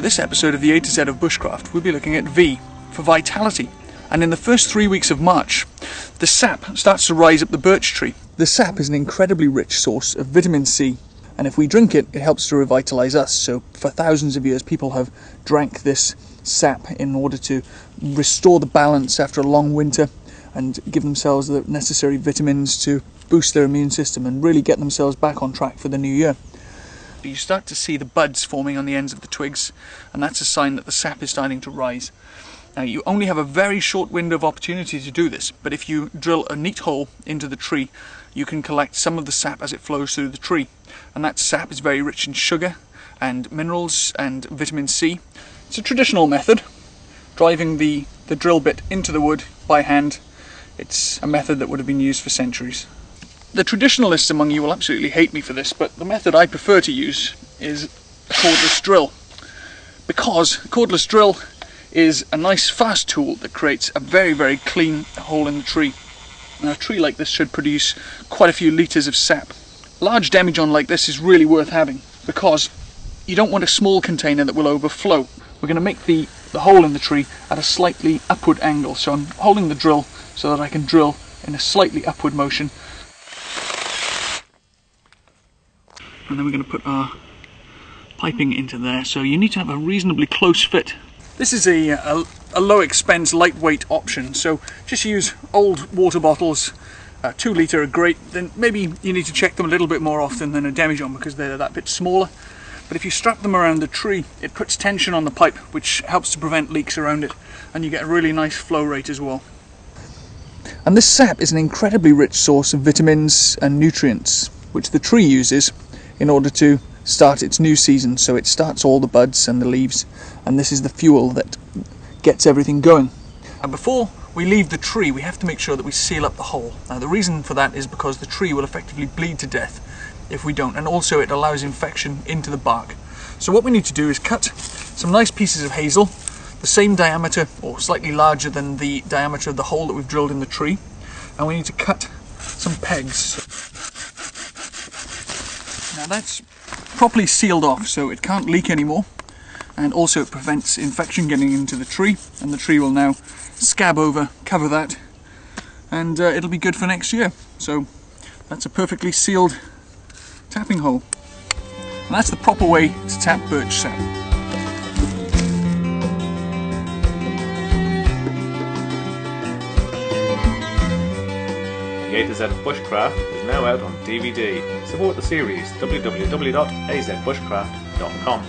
For this episode of the A to Z of Bushcraft, we'll be looking at V for vitality. And in the first 3 weeks of March, the sap starts to rise up the birch tree. The sap is an incredibly rich source of vitamin C, and if we drink it, it helps to revitalise us. So for thousands of years, people have drank this sap in order to restore the balance after a long winter and give themselves the necessary vitamins to boost their immune system and really get themselves back on track for the new year. You start to see the buds forming on the ends of the twigs, and that's a sign that the sap is starting to rise. Now, you only have a very short window of opportunity to do this, but if you drill a neat hole into the tree, you can collect some of the sap as it flows through the tree. And that sap is very rich in sugar and minerals and vitamin C. It's a traditional method, driving the drill bit into the wood by hand. It's a method that would have been used for centuries. The traditionalists among you will absolutely hate me for this, but the method I prefer to use is a cordless drill. Because a cordless drill is a nice fast tool that creates a very, very clean hole in the tree. Now, a tree like this should produce quite a few litres of sap. A large demijohn like this is really worth having because you don't want a small container that will overflow. We're going to make the hole in the tree at a slightly upward angle, so I'm holding the drill so that I can drill in a slightly upward motion. And then we're going to put our piping into there, so you need to have a reasonably close fit. This is a low expense, lightweight option, so just use old water bottles. 2 litre are great. Then maybe you need to check them a little bit more often than a demijohn because they're that bit smaller. But if you strap them around the tree, it puts tension on the pipe, which helps to prevent leaks around it, and you get a really nice flow rate as well. And this sap is an incredibly rich source of vitamins and nutrients, which the tree uses in order to start its new season. So it starts all the buds and the leaves, and this is the fuel that gets everything going. And before we leave the tree, we have to make sure that we seal up the hole. Now, the reason for that is because the tree will effectively bleed to death if we don't, and also it allows infection into the bark. So what we need to do is cut some nice pieces of hazel, the same diameter or slightly larger than the diameter of the hole that we've drilled in the tree, and we need to cut some pegs. Now that's properly sealed off so it can't leak anymore, and also it prevents infection getting into the tree, and the tree will now scab over, cover that, and it'll be good for next year. So that's a perfectly sealed tapping hole, and that's the proper way to tap birch sap. The A to Z of Bushcraft is now out on DVD. Support the series www.azbushcraft.com.